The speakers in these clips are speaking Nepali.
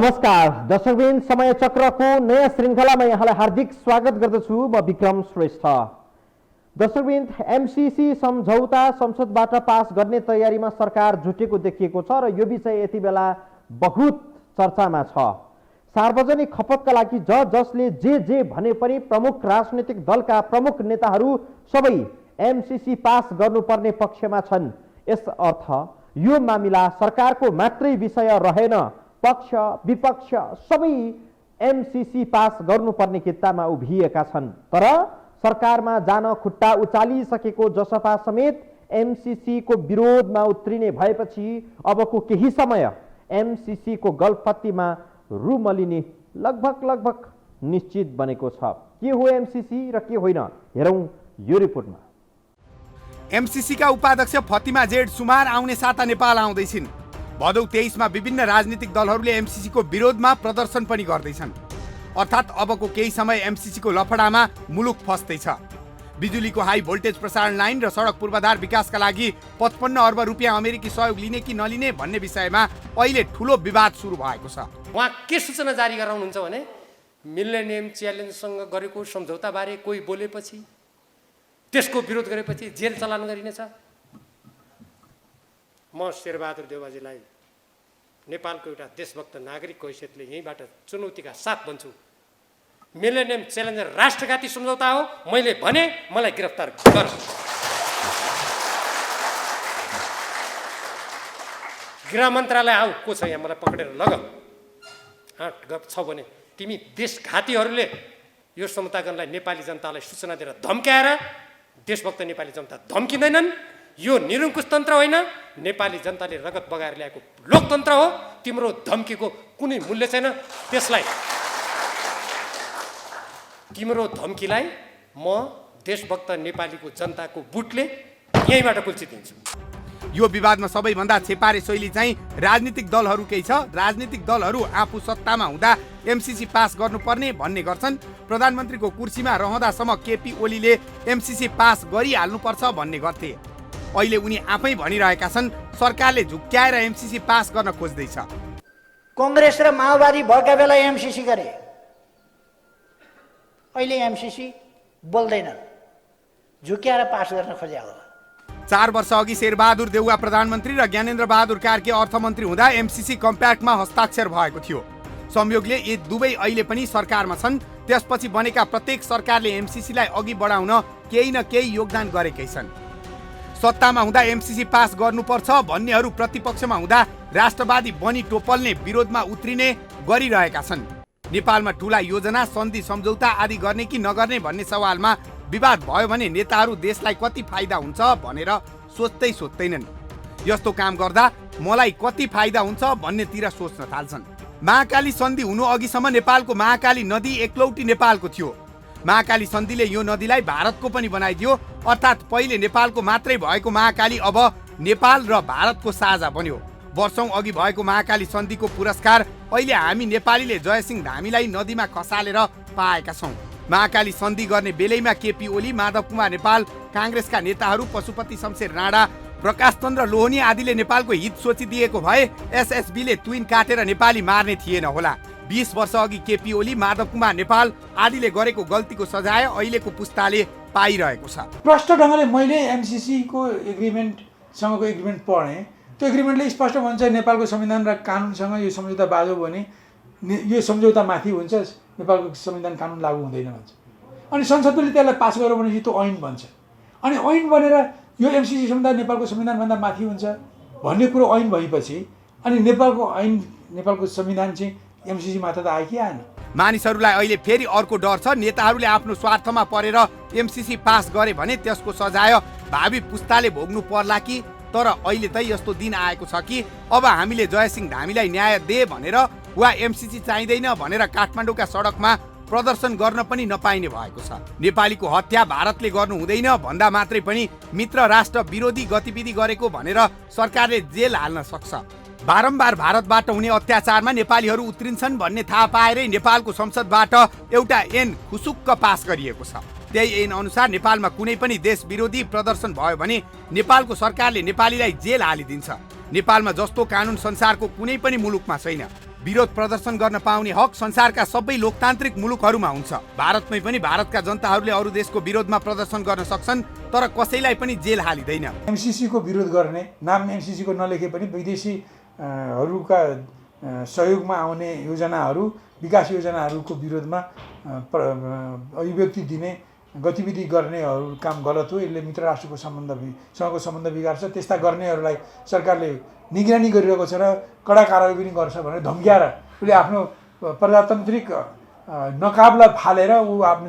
नमस्कार दर्शकबिन समय चक्रको नयाँ श्रृङ्खलामा यहाँलाई हार्दिक स्वागत गर्दछु म विक्रम श्रेष्ठ। दर्शकबिन एमसीसी सम्झौता संसदबाट पास गर्ने तयारीमा सरकार जुटेको देखिएको छ र यो विषय यति बेला बहुत चर्चामा छ। सार्वजनिक खपतका लागि जसले जे भने पनि प्रमुख राजनीतिक दलका प्रमुख नेताहरू सबै एमसीसी पास गर्नुपर्ने पक्षमा छन्। यस अर्थ यो मामिला सरकारको मात्रै विषय रहेन, पक्ष विपक्ष सबै एमसीसी पास गर्नुपर्ने कित्तामा उभिएका छन्। तर सरकारमा जान खुट्टा उचालिसकेको जसपा समेत एमसीसी को विरोधमा उत्रिने भएपछि अबको केही समय एमसीसी को गल्फपत्तीमा रुमलिने लगभग निश्चित बनेको छ। के हो एमसीसी र के होइन, हेरौं यो रिपोर्टमा। एमसीसी का उपाध्यक्ष फतिमा जेड सुमार आउने साता नेपाल आउँदैछिन्। भदौ 23 मा विभिन्न राजनीतिक दलहरूले एमसीसी को विरोधमा प्रदर्शन पनि गर्दैछन्। अर्थात् अबको केही समय एमसीसी को लफडामा मुलुक फस्दैछ। बिजुलीको हाई भोल्टेज प्रसारण लाइन र सडक पूर्वाधार विकासका लागि 55 अर्ब रुपियाँ अमेरिकी सहयोग लिने कि नलिने भन्ने विषयमा अहिले ठूलो विवाद सुरु भएको छ। उहाँ के सूचना जारी गराउनुहुन्छ भने मिलेनियम च्यालेन्जसँग गरेको सम्झौताबारे कोही बोलेपछि त्यसको विरोध गरेपछि जेल चलान गरिनेछ। म शेरबहादुर देउवाजीलाई नेपालको एउटा देशभक्त नागरिकको हैसियतले यहीँबाट चुनौतीका साथ भन्छु, मिलेनियम च्यालेन्ज राष्ट्रघाती सम्झौता हो। मैले भने मलाई गिरफ्तार गर। गृह मन्त्रालय आऊ, को छ यहाँ, मलाई पक्रेर लग। गफ छ भने तिमी देशघातीहरूले यो समतागणलाई नेपाली जनतालाई सूचना दिएर धम्क्याएर देशभक्त नेपाली जनता धम्किँदैनन्। यो निरङ्कुश तन्त्र होइन, नेपाली जनताले रगत बगाएर ल्याएको लोकतन्त्र हो। तिम्रो धम्कीको कुनै मूल्य छैन। त्यसलाई तिम्रो धम्कीलाई म देशभक्त नेपालीको जनताको बुटले यहीँबाट कुल्चिदिन्छु। यो विवादमा सबैभन्दा छेपारे शैली चाहिँ राजनीतिक दलहरूकै छ। राजनीतिक दलहरू आफू सत्तामा हुँदा एमसीसी पास गर्नुपर्ने भन्ने गर्छन्। प्रधानमन्त्रीको कुर्सीमा रहँदासम्म केपी ओलीले एमसीसी पास गरिहाल्नुपर्छ भन्ने गर्थे। अहिले उनी आफै भनिरहेका छन् सरकारले झुक्क्याएर एमसीसी पास गर्न खोज्दैछ। कांग्रेस र माओवादी भएका बेला एमसीसी गरे, अहिले एमसीसी बोल्दैनन्, झुक्क्याएर पास गर्न खोजे होला। 4 वर्ष अघि शेरबहादुर देउवा प्रधानमन्त्री र ज्ञानेन्द्र बहादुर कार्की अर्थमन्त्री हुँदा एमसीसी कम्प्याक्टमा हस्ताक्षर भएको थियो। संयोगले यी दुवै अहिले पनि सरकारमा छन्। त्यसपछि बनेका प्रत्येक सरकारले एमसीसीलाई अघि बढाउन केही न केही योगदान गरेकै छन्। सत्तामा हुँदा एमसीसी पास गर्नुपर्छ भन्नेहरू प्रतिपक्षमा हुँदा राष्ट्रवादी बनी टोपल्ने विरोधमा उत्रिने गरिरहेका छन्। नेपालमा ठूला योजना सन्धि सम्झौता आदि गर्ने कि नगर्ने भन्ने सवालमा विवाद भयो भने नेताहरू देशलाई कति फाइदा हुन्छ भनेर सोच्दैनन्। यस्तो काम गर्दा मलाई कति फाइदा हुन्छ भन्नेतिर सोच्न थाल्छन्। महाकाली सन्धि हुनु अघिसम्म नेपालको महाकाली नदी एकलौटी नेपालको थियो। महाकाली सन्धिले यो नदीलाई भारतको पनि बनाइदियो। अर्थात् पहिले नेपालको मात्रै भएको महाकाली अब नेपाल र भारतको साझा बन्यो। वर्षौं अघि भएको महाकाली सन्धिको पुरस्कार अहिले हामी नेपालीले जयसिंह धामीलाई नदीमा खसालेर पाएका छौं। महाकाली सन्धि गर्ने बेलैमा केपी ओली, माधव कुमार नेपाल, कांग्रेसका नेताहरू पशुपति शमशेर राणा, प्रकाश चन्द्र लोहनी आदिले नेपालको हित सोचिदिएको भए एसएसबीले तुइन काटेर नेपाली मार्ने थिएन होला। 20 वर्ष अघि केपी ओली, माधव कुमार नेपाल आदिले गरेको गल्तीको सजाय अहिलेको पुस्ताले पाइरहेको छ। प्रष्ट ढङ्गले मैले एमसीसी को एग्रिमेन्टसँगको एग्रिमेन्ट पढेँ। त्यो एग्रिमेन्टले स्पष्ट भन्छ नेपालको संविधान र कानुनसँग यो सम्झौता बाजो भने यो सम्झौता माथि हुन्छ, नेपालको संविधान कानुन लागू हुँदैन भन्छ। अनि संसदले त्यसलाई पास गर्यो भनेपछि त्यो ऐन बन्छ। अनि ऐन बनेर यो एमसीसी सम्झौता नेपालको संविधानभन्दा माथि हुन्छ भन्ने कुरो ऐन भएपछि अनि नेपालको संविधान चाहिँ एमसीसी मात्र त आयो कि आएन। मानिसहरूलाई अहिले फेरि अर्को डर छ। नेताहरूले आफ्नो स्वार्थमा परेर एमसीसी पास गरे भने त्यसको सजाय भावी पुस्ताले भोग्नु पर्ला कि। तर अहिले त यस्तो दिन आएको छ कि अब हामीले जयसिंह धामीलाई न्याय दे भनेर वा एमसीसी चाहिँदैन भनेर काठमाडौँका सडकमा प्रदर्शन गर्न पनि नपाइने भएको छ। नेपालीको हत्या भारतले गर्नु हुँदैन भन्दा मात्रै पनि मित्र राष्ट्र विरोधी गतिविधि गरेको भनेर सरकारले जेल हाल्न सक्छ। बारम्बार भारतबाट हुने अत्याचारमा नेपालीहरू उत्रिन्छन् भन्ने थाहा पाएरै नेपालको संसदबाट एउटा ऐन खुसुक्क पास गरिएको छ। त्यही ऐन अनुसार नेपालमा कुनै पनि देश विरोधी प्रदर्शन भयो भने नेपालको सरकारले नेपालीलाई जेल हालिदिन्छ। नेपालमा जस्तो कानुन संसारको कुनै पनि मुलुकमा छैन। विरोध प्रदर्शन गर्न पाउने हक संसारका सबै लोकतान्त्रिक मुलुकहरूमा हुन्छ। भारतमै पनि भारतका जनताहरूले अरू देशको विरोधमा प्रदर्शन गर्न सक्छन्, तर कसैलाई पनि जेल हालिँदैन। एमसिसी को विरोध गर्ने नाम एमसिसी को नलेखे पनि विदेशीहरूका सहयोगमा आउने योजनाहरू, विकास योजनाहरूको विरोधमा अभिव्यक्ति दिने, गतिविधि गर्नेहरू काम गलत हो। यसले मित्र राष्ट्रको सँगको सम्बन्ध बिगार्छ। त्यस्ता गर्नेहरूलाई सरकारले निगरानी गरिरहेको छ र कडा कारवाही पनि गर्छ भनेर धम्क्याएर उसले आफ्नो प्रजातान्त्रिक नकाबलाई फालेर ऊ आफ्नो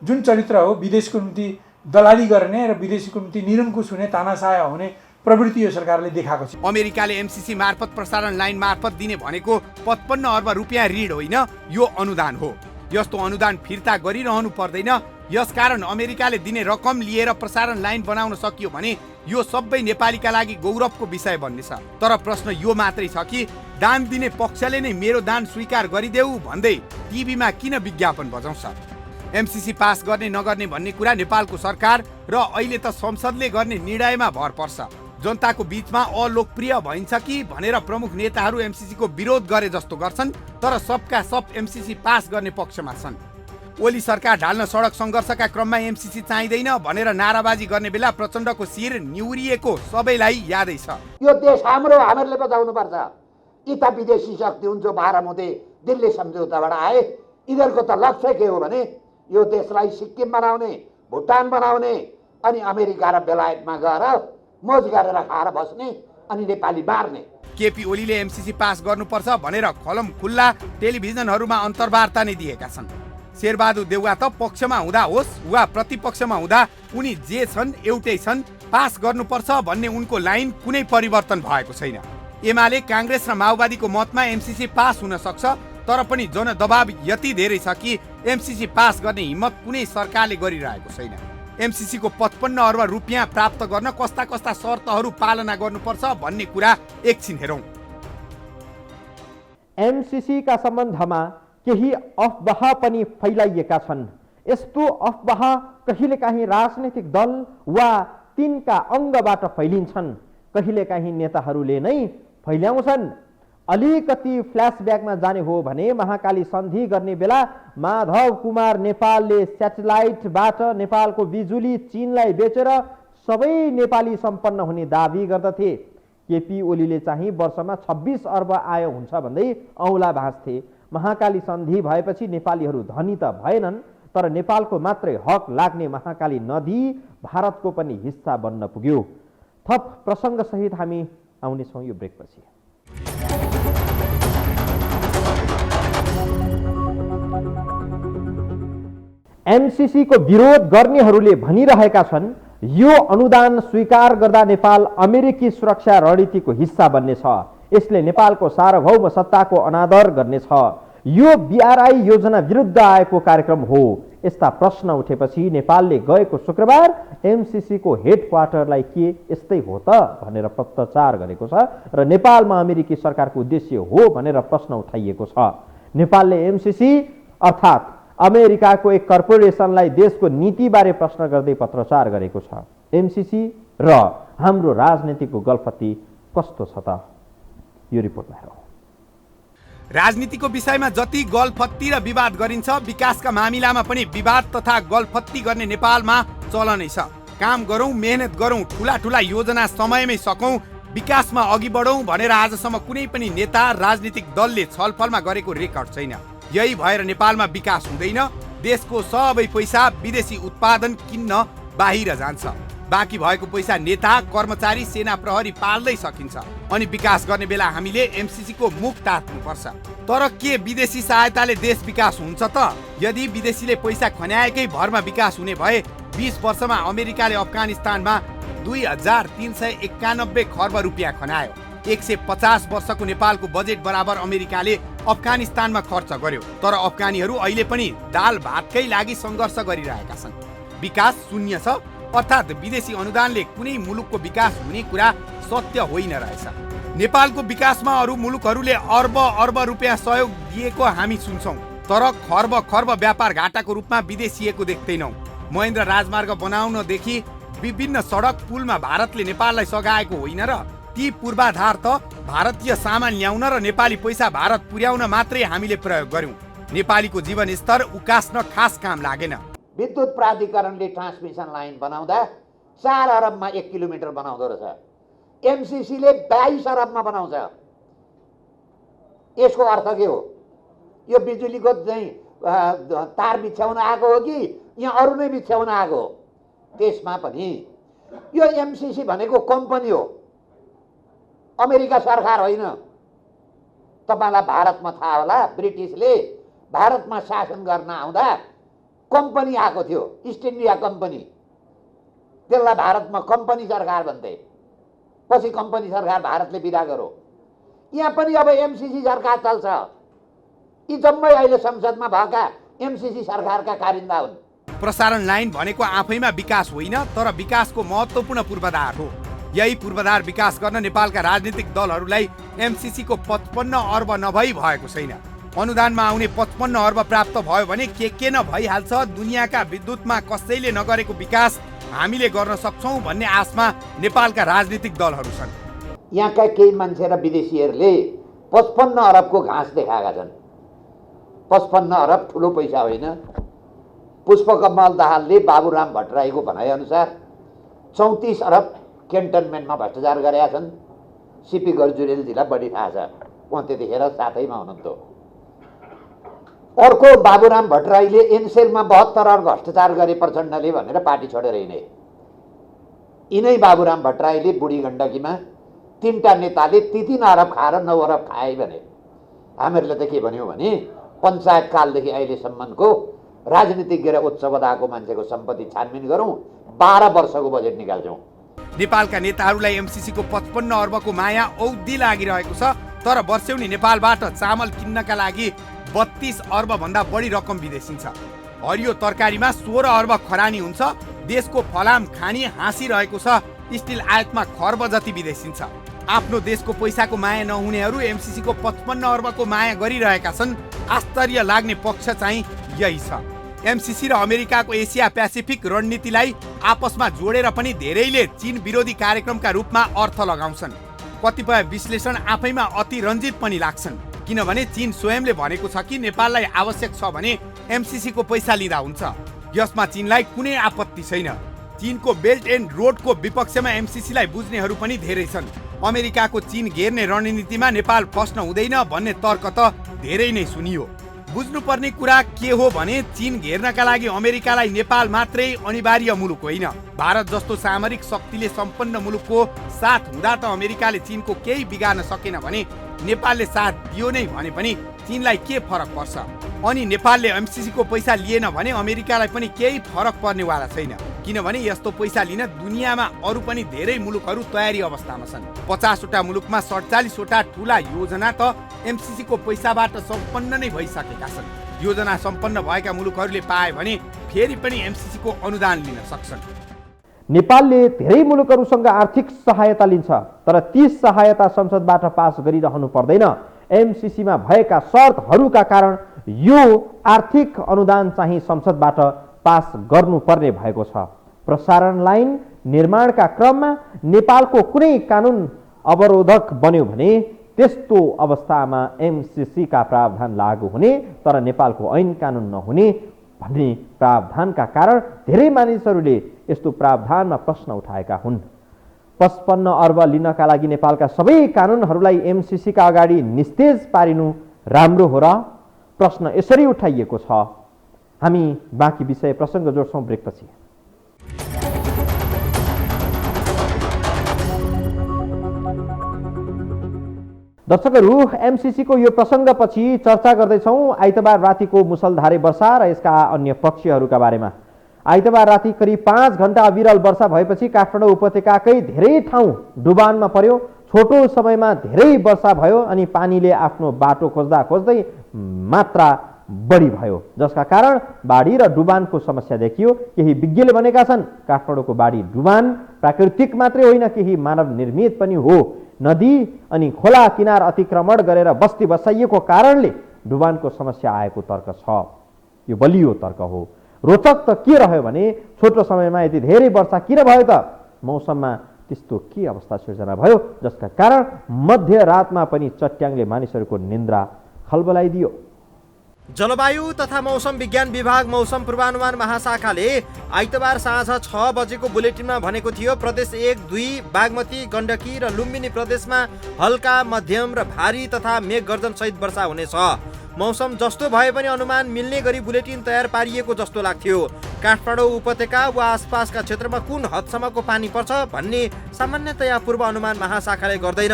जुन चरित्र हो, विदेशको निम्ति दलाली गर्ने र विदेशीको निम्ति निरङ्कुश हुने, तानाशाह हुने प्रवृत्ति यो सरकारले देखाएको छ। अमेरिकाले एमसिसी मार्फत प्रसारण लाइन मार्फत दिने भनेको 55 अर्ब रुपियाँ ऋण होइन, यो अनुदान हो। यस्तो अनुदान फिर्ता गरिरहनु पर्दैन। यसकारण अमेरिकाले दिने रकम लिएर प्रसारण लाइन बनाउन सकियो भने यो सबै नेपालीका लागि गौरवको विषय बन्नेछ। तर प्रश्न यो मात्रै छ कि दान दिने पक्षले नै मेरो दान स्वीकार गरिदेऊ भन्दै टिभीमा किन विज्ञापन बजाउँछ? एमसिसी पास गर्ने नगर्ने भन्ने कुरा नेपालको सरकार र अहिले त संसदले गर्ने निर्णयमा भर पर्छ। जनताको बीचमा अलोकप्रिय भइन्छ कि भनेर प्रमुख नेताहरू एमसिसीको विरोध गरे जस्तो गर्छन्, तर सबका सब एमसिसी पास गर्ने पक्षमा छन्। ओली सरकार ढाल्न सडक सङ्घर्षका क्रममा एमसिसी चाहिँदैन भनेर नाराबाजी गर्ने बेला प्रचण्डको शिर निउरिएको सबैलाई यादै छ। यो देश हाम्रो, हामीहरूले बचाउनु पर्छ। यी त विदेशी शक्ति हुन् जो बाह्रमुदे दिल्ली सम्झौताबाट आए। यिनीहरूको त लक्ष्य के हो भने यो देशलाई सिक्किम बनाउने, भुटान बनाउने अनि अमेरिका र बेलायतमा गएर मोज गरेर खाएर बस्ने अनि नेपाली मार्ने। केपी ओलीले एमसिसी पास गर्नुपर्छ भनेर खलम खुल्ला टेलिभिजनहरूमा अन्तर्वार्ता नै दिएका छन्। शेरबहादुर देउवा त पक्षमा हुँदा होस् वा प्रतिपक्षमा हुँदा उनी जे छन् एउटै छन्। पास गर्नुपर्छ भन्ने उनको लाइन कुनै परिवर्तन भएको छैन। एमाले, काङ्ग्रेस र माओवादीको मतमा एमसिसी पास हुन सक्छ, तर पनि जनदबाव यति धेरै छ कि एमसिसी पास गर्ने हिम्मत कुनै सरकारले गरिरहेको छैन। एमसिसी को 55 अर्ब रुपियाँ प्राप्त गर्न कस्ता कस्ता शर्तहरू पालना गर्नुपर्छ भन्ने कुरा एकछिन हेरौँ। एमसिसी का सम्बन्धमा केही अफवाह पनि फैलाइएका छन्। यस्तो अफवाह कहिलेकाहीँ राजनैतिक दल वा तिनका अङ्गबाट फैलिन्छन्, कहिलेकाहीँ नेताहरूले नै फैल्याउँछन्। अलिकति फ्ल्यासब्याकमा जाने हो भने महाकाली सन्धि गर्ने बेला माधव कुमार नेपालले स्याटेलाइटबाट नेपालको बिजुली चीनलाई बेचेर सबै नेपाली सम्पन्न हुने दाबी गर्दथे। केपी ओलीले चाहिँ वर्षमा 26 अर्ब आय हुन्छ भन्दै औँला भाँच्थे। महाकाली सन्धि भएपछि नेपालीहरू धनी त भएनन्, तर नेपालको मात्रै हक लाग्ने महाकाली नदी भारतको पनि हिस्सा बन्न पुग्यो। थप प्रसङ्गसहित हामी आउनेछौँ यो ब्रेकपछि। एमसिसी को विरोध गर्नेहरूले भनिरहेका छन् यो अनुदान स्वीकार गर्दा नेपाल अमेरिकी सुरक्षा रणनीतिको हिस्सा बन्नेछ। यसले नेपालको सार्वभौम सत्ताको अनादर गर्नेछ। यो बीआरआई योजना विरुद्ध आएको कार्यक्रम हो। यस्ता प्रश्न उठेपछि नेपालले गएको शुक्रबार एमसिसी को हेडक्वार्टरलाई के यस्तै हो त भनेर पत्रचार गरेको छ र नेपालमा अमेरिकी सरकारको उद्देश्य हो भनेर प्रश्न उठाइएको छ। नेपालले एमसिसी अर्थात् अमेरिकाको एक कर्पोरेसनलाई देशको नीतिबारे प्रश्न गर्दै पत्रचार गरेको छ। एमसिसी र हाम्रो राजनीतिको गलफती कस्तो छ त? यो रिपोर्टमा हेरौँ। राजनीतिको विषयमा जति गलफत्ती र विवाद गरिन्छ, विकासका मामिलामा पनि विवाद तथा गलफत्ती गर्ने नेपालमा चलनै छ। काम गरौँ, मेहनत गरौँ, ठुला ठुला योजना समयमै सकौँ, विकासमा अघि बढौँ भनेर आजसम्म कुनै पनि नेता राजनीतिक दलले छलफलमा गरेको रेकर्ड छैन। यही भएर नेपालमा विकास हुँदैन। देशको सबै पैसा विदेशी उत्पादन किन्न बाहिर जान्छ। बाँकी भएको पैसा नेता, कर्मचारी, सेना, प्रहरी पाल्दै सकिन्छ। अनि विकास गर्ने बेला हामीले एमसिसी को मुख तात्नुपर्छ। तर के विदेशी सहायताले देश विकास हुन्छ त? यदि विदेशीले पैसा खन्याएकै भरमा विकास हुने भए 20 वर्षमा अमेरिकाले अफगानिस्तानमा 2391 खर्ब रुपियाँ खनायो। 150 वर्षको नेपालको बजेट बराबर अमेरिकाले अफगानिस्तानमा खर्च गर्यो। तर अफगानीहरू अहिले पनि दाल भातकै लागि सङ्घर्ष गरिरहेका छन्। विकास शून्य छ, अर्थात् विदेशी अनुदानले कुनै मुलुकको विकास हुने कुरा सत्य होइन रहेछ। नेपालको विकासमा अरू मुलुकहरूले अर्ब अर्ब रुपियाँ सहयोग दिएको हामी सुन्छौँ, तर खर्ब खर्ब व्यापार घाटाको रूपमा विदेशिएको देख्दैनौँ। महेन्द्र राजमार्ग बनाउनदेखि विभिन्न सडक पुलमा भारतले नेपाललाई सघाएको होइन र? ती पूर्वाधार त भारतीय सामान ल्याउन र नेपाली पैसा भारत पुर्याउन मात्रै हामीले प्रयोग गर्यौं। नेपालीको जीवन स्तर उकास्न खास काम लागेन। विद्युत प्राधिकरणले ट्रान्समिसन लाइन बनाउँदा 4 अरबमा 1 किलोमिटर बनाउँदो रहेछ। एमसिसीले 22 अरबमा बनाउँछ। यसको अर्थ के हो? यो बिजुलीको चाहिँ तार बिछ्याउन आएको हो कि यहाँ अरू नै बिछ्याउन आएको हो? त्यसमा पनि यो एमसिसी भनेको कम्पनी हो, अमेरिका सरकार होइन। तपाईँलाई भारतमा थाहा होला, ब्रिटिसले भारतमा शासन गर्न आउँदा कम्पनी आएको थियो, इस्ट इन्डिया कम्पनी। त्यसलाई भारतमा कम्पनी सरकार भन्थे। पछि कम्पनी सरकार भारतले विदा गर्यो। यहाँ पनि अब एमसिसी सरकार चल्छ। यी जम्मै अहिले संसदमा भएका एमसिसी सरकारका कारिन्दा हुन्। प्रसारण लाइन भनेको आफैमा विकास होइन, तर विकासको महत्त्वपूर्ण पूर्वाधार हो। यही पूर्वाधार विकास गर्न नेपालका राजनीतिक दलहरूलाई एमसिसी को 55 अर्ब नभई भएको छैन। अनुदानमा आउने 55 अर्ब प्राप्त भयो भने के न भइहाल्छ। दुनियाँका विद्युतमा कसैले नगरेको विकास हामीले गर्न सक्छौं भन्ने आशमा नेपालका राजनीतिक दलहरू छन्। यहाँका केही मान्छे र विदेशीहरूले 55 अरबको घाँस देखाएका छन्। 55 अरब ठुलो पैसा होइन। पुष्पकमल दाहालले बाबुराम भट्टराईको भनाइअनुसार 34 अरब क्यान्टनमेन्टमा भ्रष्टाचार गरेका छन्। सिपी गजुरेलजीलाई बढी थाहा छ, उहाँ त्यतिखेर साथैमा हुनुहुन्थ्यो। अर्को बाबुराम भट्टराईले एनसेलमा 72 अरब भ्रष्टाचार गरे प्रचण्डले भनेर पार्टी छोडेर हिँडे। यिनै बाबुराम भट्टराईले बुढी गण्डकीमा 3टा नेताले 3 अरब खाएर 9 अरब खाए भने हामीहरूले त के भन्यौँ भने पञ्चायत कालदेखि अहिलेसम्मको राजनीतिज्ञ र उच्च पदको मान्छेको सम्पत्ति छानबिन गरौँ, 12 वर्षको बजेट निकाल्छौँ। नेपालका नेताहरूलाई एमसिसी को 55 अर्बको माया औधी लागिरहेको छ, तर वर्षेउनी नेपालबाट चामल किन्नका लागि 32 अर्ब भन्दा बढी रकम विदेशिन्छ। हरियो तरकारीमा 16 अर्ब खरानी हुन्छ। देशको फलाम खानी हाँसिरहेको छ। स्टिल आयातमा खर्ब जति विदेशिन्छ। आफ्नो देशको पैसाको माया नहुनेहरू एमसिसी को 55 अर्बको माया गरिरहेका छन्। आश्चर्य लाग्ने पक्ष चाहिँ यही छ। एमसिसी र अमेरिकाको एसिया पेसिफिक रणनीतिलाई आपसमा जोडेर पनि धेरैले चीन विरोधी कार्यक्रमका रूपमा अर्थ लगाउँछन्। कतिपय विश्लेषण आफैमा अति रञ्जित पनि लाग्छन्, किनभने चीन स्वयंले भनेको छ कि नेपाललाई आवश्यक छ भने एमसिसी को पैसा लिँदा हुन्छ। यसमा चीनलाई कुनै आपत्ति छैन। चीनको बेल्ट एन्ड रोडको विपक्षमा एमसिसीलाई बुझ्नेहरू पनि धेरै छन्। अमेरिकाको चीन घेर्ने रणनीतिमा नेपाल फस्न हुँदैन भन्ने तर्क त धेरै नै सुनियो। बुझ्नुपर्ने कुरा के हो भने चीन घेर्नका लागि अमेरिकालाई नेपाल मात्रै अनिवार्य मुलुक होइन। भारत जस्तो सामरिक शक्तिले सम्पन्न मुलुकको साथ हुँदा त अमेरिकाले चीनको केही बिगार्न सकेन भने नेपालले साथ दियो नै भने पनि चीनलाई के फरक पर्छ? अनि नेपालले एमसिसी को पैसा लिएन भने अमेरिकालाई पनि केही फरक पर्नेवाला छैन, किनभने यस्तो पैसा लिन दुनियाँमा अरू पनि धेरै मुलुकहरू तयारी अवस्थामा छन्। 50 वटा मुलुकमा 47 वटा ठुला योजना त एमसिसी को पैसाबाट सम्पन्न नै भइसकेका छन्। योजना सम्पन्न भएका मुलुकहरूले पाए भने फेरि पनि एमसिसी को अनुदान लिन सक्छन्। नेपालले धेरै मुलुकहरूसँग आर्थिक सहायता लिन्छ, तर ती सहायता संसदबाट पास गरिरहनु पर्दैन। एमसिसीमा भएका शर्तहरूका कारण यो आर्थिक अनुदान चाहिँ संसदबाट पास गर्नुपर्ने भएको छ। प्रसारण लाइन निर्माणका क्रममा नेपालको कुनै कानुन अवरोधक बन्यो भने त्यस्तो अवस्थामा एमसिसी का प्रावधान लागू हुने, तर नेपालको ऐन कानुन नहुने भन्ने प्रावधानका कारण धेरै मानिसहरूले यस्तो प्रावधानमा प्रश्न उठाएका हुन्। 55 अर्ब लिनका लागि नेपालका सबै कानुनहरूलाई एमसिसी का अगाडि निस्तेज पारिनु राम्रो हो र? प्रश्न यसरी उठाइएको छ। हामी बाँकी विषय प्रसङ्ग जोड्छौँ ब्रेकपछि। दर्शकहरू, एमसिसी को यो प्रसङ्गपछि चर्चा गर्दैछौँ आइतबार रातिको मुसलधारे वर्षा र यसका अन्य पक्षहरूका बारेमा। आइतबार राति करिब 5 घण्टा अविरल वर्षा भएपछि काठमाडौँ उपत्यकाकै धेरै ठाउँ डुबानमा पर्यो। छोटो समयमा धेरै वर्षा भयो अनि पानीले आफ्नो बाटो खोज्दा खोज्दै मात्रा बढी भयो, जसका कारण बाढी र डुबानको समस्या देखियो। केही विज्ञले भनेका छन् काठमाडौँको बाढी डुबान प्राकृतिक मात्रै होइन, केही मानव निर्मित पनि हो। नदी अनि खोला किनार अतिक्रमण गरेर बस्ती बसाइएको कारणले डुबानको समस्या आएको तर्क छ। यो बलियो तर्क हो। रोचक त के रह्यो भने छोटो समयमा यति धेरै वर्षा किन भयो त? मौसममा त्यस्तो के अवस्था सिर्जना भयो जसका कारण मध्यरातमा पनि चट्याङले मानिसहरूको निन्द्रा खलबलाइदियो। जलवायु तथा मौसम विज्ञान विभाग मौसम पूर्वानुमान महाशाखाले आइतबार साँझ 6 बजेको बुलेटिनमा भनेको थियो प्रदेश 1, 2, बागमती, गण्डकी र लुम्बिनी प्रदेशमा हल्का, मध्यम र भारी तथा मेघ गर्जन सहित वर्षा हुनेछ। मौसम जस्तो भए पनि अनुमान मिल्ने गरी बुलेटिन तयार पारिएको जस्तो लाग्थ्यो। काठमाडौँ उपत्यका वा आसपासका क्षेत्रमा कुन हदसम्मको पानी पर्छ भन्ने सामान्यतया पूर्व अनुमान महाशाखाले गर्दैन।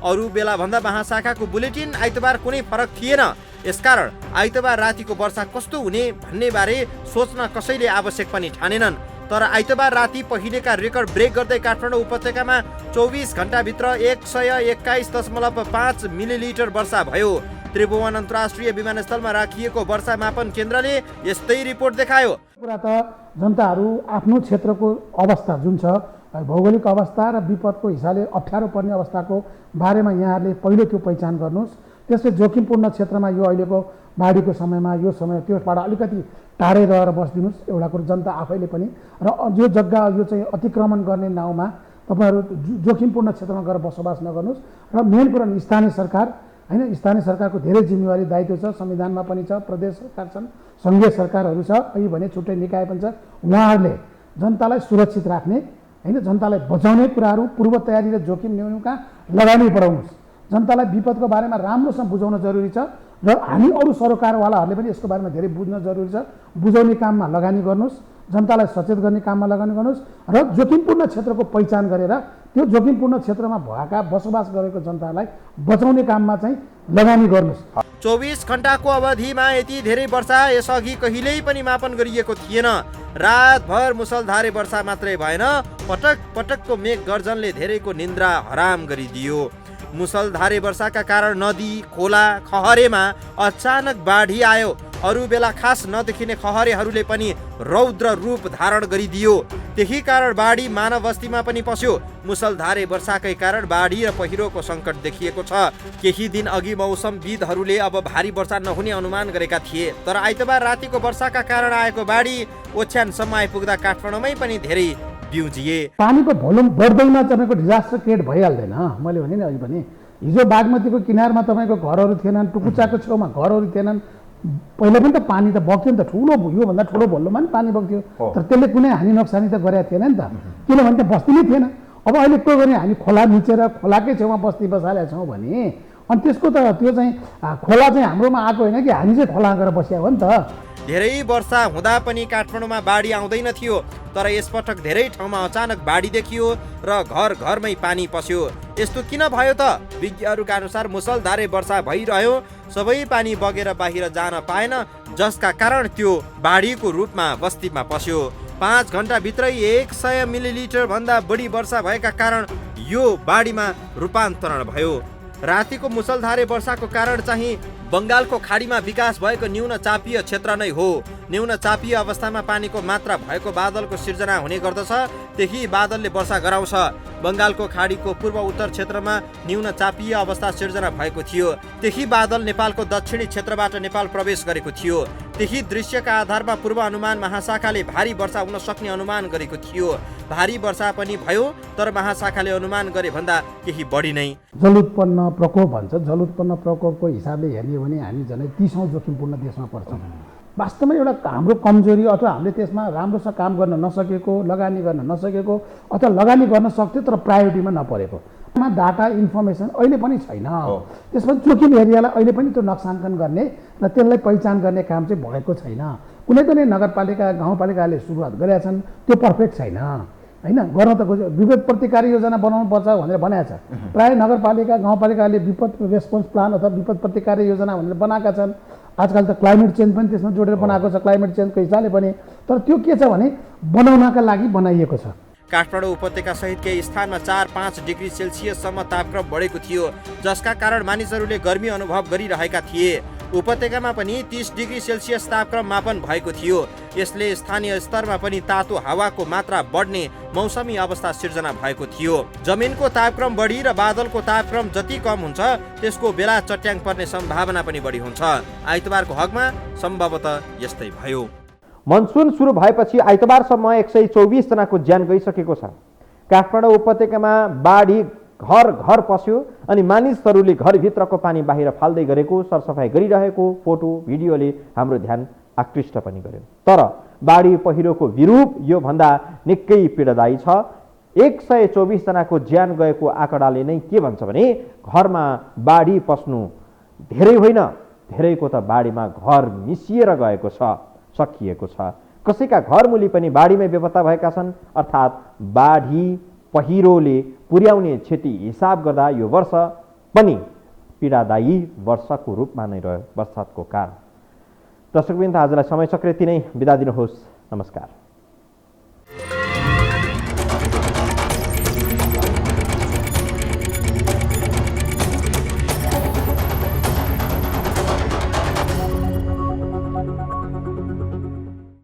अरू बेला भन्दा महाशाखाको बुलेटिन आइतबार कुनै फरक थिएन। यसकारण आइतबार रातिको वर्षा कस्तो हुने भन्ने बारे सोच्न कसैले आवश्यक पनि ठानेनन्। तर आइतबार राति पहिलेका रेकर्ड ब्रेक गर्दै काठमाडौँ उपत्यकामा 24 घण्टाभित्र 121.5 मिलिलिटर वर्षा भयो। त्रिभुवन अन्तर्राष्ट्रिय विमानस्थलमा राखिएको वर्षा मापन केन्द्रले यस्तै रिपोर्ट देखायो। कुरा त जनताहरू आफ्नो क्षेत्रको अवस्था जुन छ भौगोलिक अवस्था र विपदको हिसाबले अप्ठ्यारो पर्ने अवस्थाको बारेमा यहाँहरूले पहिलो त्यो पहिचान गर्नुहोस्। त्यसले जोखिमपूर्ण क्षेत्रमा यो अहिलेको बाढीको समयमा यो समय त्यसबाट अलिकति टाढै रहेर बसिदिनुहोस्। एउटा कुरो जनता आफैले पनि र यो जग्गा यो चाहिँ अतिक्रमण गर्ने नाउँमा तपाईँहरू जोखिमपूर्ण क्षेत्रमा गएर बसोबास नगर्नुहोस्। र मेन कुरा स्थानीय सरकार होइन, स्थानीय सरकारको धेरै जिम्मेवारी दायित्व छ। संविधानमा पनि छ, प्रदेश सरकार छन्, सङ्घीय सरकारहरू छ, अहिले भने छुट्टै निकाय पनि छ। उहाँहरूले जनतालाई सुरक्षित राख्ने होइन, जनतालाई बचाउने कुराहरू पूर्व तयारी र जोखिम न्यूनका लगानी बढाउनुहोस्। जनतालाई विपदको बारेमा राम्रोसँग बुझाउन जरुरी छ र हामी अरू सरकारवालाहरूले पनि यसको बारेमा धेरै बुझ्न जरुरी छ। बुझाउने काममा लगानी गर्नुहोस्, जनतालाई सचेत गर्ने काममा लगानी गर्नुहोस् र जोखिमपूर्ण क्षेत्रको पहिचान गरेर त्यो जोखिमपूर्ण क्षेत्रमा भएका बसोबास गरेको जनतालाई बचाउने काममा चाहिँ लगानी गर्नुहोस्। 24 घण्टाको अवधिमा यति धेरै वर्षा यसअघि कहिल्यै पनि मापन गरिएको थिएन। रातभर मुसलधारे वर्षा मात्रै भएन, पटक पटकको मेघ गर्जनले धेरैको निन्द्रा हराम गरिदियो। मुसलधारे वर्षाका कारण नदी, खोला, खहरेमा अचानक बाढी आयो। अरू बेला खास नदेखिने खहरेहरूले पनि रौद्र रूप धारण गरिदियो। त्यही कारण बाढी मानव बस्तीमा पनि पस्यो। मुसलधारे वर्षाकै कारण बाढी र पहिरोको सङ्कट देखिएको छ। केही दिन अघि मौसमविदहरूले अब भारी वर्षा नहुने अनुमान गरेका थिए। तर आइतबार रातिको वर्षाका कारण आएको बाढी ओछ्यानसम्म आइपुग्दा काठमाडौँमै पनि धेरै बिउजिए। पानीको भोल्युम बढ्दैमा तपाईँको डिजास्टर क्रिएट भइहाल्दैन। मैले भने नि अघि पनि हिजो बागमतीको किनारमा तपाईँको घरहरू थिएनन्, टुकुचाको छेउमा घरहरू थिएनन्। पहिला पनि त पानी त बग्थ्यो नि त, ठुलो योभन्दा ठुलो भोल्युममा नि पानी बग्थ्यो। तर त्यसले कुनै हानि नोक्सानी त गरेको थिएन नि त, किनभने त बस्ती नै थिएन। अब अहिले के गर्ने, हामी खोला मिचेर खोलाकै छेउमा बस्ती बसालेका छौँ भने अनि त्यसको त त्यो चाहिँ खोला चाहिँ हाम्रोमा आएको होइन कि हामी चाहिँ खोला गएर बसिया हो नि त। धेरै वर्षा हुँदा पनि काठमाडौँमा बाढी आउँदैन थियो। तर यसपटक धेरै ठाउँमा अचानक बाढी देखियो र घर घरमै पानी पस्यो। यस्तो किन भयो त? विज्ञहरूका अनुसार मुसलधारे वर्षा भइरह्यो, सबै पानी बगेर बाहिर जान पाएन, जसका कारण त्यो बाढीको रूपमा बस्तीमा पस्यो। 5 घण्टाभित्रै 100 मिलिलिटर भन्दा बढी वर्षा भएका कारण यो बाढीमा रूपान्तरण भयो। रातिको मुसलधारे वर्षाको कारण चाहिँ बङ्गालको खाडीमा विकास भएको न्यून चापीय क्षेत्र नै हो। न्यून चापीय अवस्थामा पानीको मात्रा भएको बादलको सिर्जना हुने गर्दछ। त्यही बादलले वर्षा गराउँछ। बङ्गालको खाडीको पूर्व उत्तर क्षेत्रमा न्यून चापीय अवस्था सिर्जना भएको थियो। त्यही बादल नेपालको दक्षिणी क्षेत्रबाट नेपाल प्रवेश गरेको थियो। त्यही दृश्यका आधारमा पूर्व अनुमान महाशाखाले भारी वर्षा हुन सक्ने अनुमान गरेको थियो। भारी वर्षा पनि भयो, तर महाशाखाले अनुमान गरे भन्दा केही बढी नै। जलोत्पन्न प्रकोप भन्छ। जलोत्पन्न प्रकोपको हिसाबले हेर्ने भने हामी झनै 30औं जोखिमपूर्ण देशमा पर्छौँ। वास्तवमा एउटा हाम्रो कमजोरी अथवा हामीले त्यसमा राम्रोसँग काम गर्न नसकेको, लगानी गर्न नसकेको अथवा लगानी गर्न सक्थ्यो तर प्रायोरिटीमा नपरेको डाटा इन्फर्मेसन अहिले पनि छैन। त्यसमा जोखिम एरियालाई अहिले पनि त्यो नक्साङ्कन गर्ने र त्यसलाई पहिचान गर्ने काम चाहिँ भएको छैन। कुनै कुनै नगरपालिका गाउँपालिकाले सुरुवात गरेका छन्, त्यो पर्फेक्ट छैन होइन। गर्न त विपद प्रतिकारी योजना बनाउनु पर्छ भनेर बनाएको छ। प्राय नगरपालिका गाउँपालिकाले विपद रेस्पोन्स प्लान अथवा विपद प्रतिकारी योजना भनेर बनाएका छन्। आजकल त क्लाइमेट चेन्ज पनि त्यसमा जोडेर बनाएको छ, क्लाइमेट चेन्जको हिसाबले पनि। तर त्यो के छ भने बनाउनका लागि बनाइएको छ। काठमाडौँ उपत्यका सहित केही स्थानमा 4-5 डिग्री सेल्सियससम्म तापक्रम बढेको थियो, जसका कारण मानिसहरूले गर्मी अनुभव गरिरहेका थिए। उपत्यकामा पनि 30 डिग्री सेल्सियस तापक्रम मापन भएको थियो। यसले स्थानीय स्तरमा पनि तातो हावाको मात्रा बढ्ने मौसमी अवस्था सिर्जना भएको थियो। जमिनको तापक्रम बढी र बादलको तापक्रम जति कम हुन्छ त्यसको बेला चट्याङ पर्ने सम्भावना पनि बढी हुन्छ। आइतबारको हकमा सम्भवतः यस्तै भयो। मनसुन सुरु भएपछि आइतबारसम्म 124 जनाको ज्यान गइसकेको छ। काठमाडौँ उपत्यकामा बाढी घर घर पस्यो अनि मानिसहरूले घरभित्रको पानी बाहिर फाल्दै गरेको, सरसफाइ गरिरहेको फोटो भिडियोले हाम्रो ध्यान आकृष्ट पनि गर्यो। तर बाढी पहिरोको विरूप योभन्दा निकै पीडादायी छ। 124 जनाको ज्यान गएको आँकडाले नै के भन्छ भने घरमा बाढी पस्नु धेरै होइन, धेरैको त बाढीमा घर मिसिएर गएको छ, सकिएको छ। कसैका घरमुली पनि बाढीमै बेपत्ता भएका छन्। अर्थात् बाढी पहिरोले पुर्याउने क्षति हिसाब गर्दा यो वर्ष पनि पीडादायी वर्षको रूपमा नै रह्यो बर्सातको कारण। दर्शकवृन्द, आजलाई समय चक्र यति नै। बिदा दिनुहोस्। नमस्कार।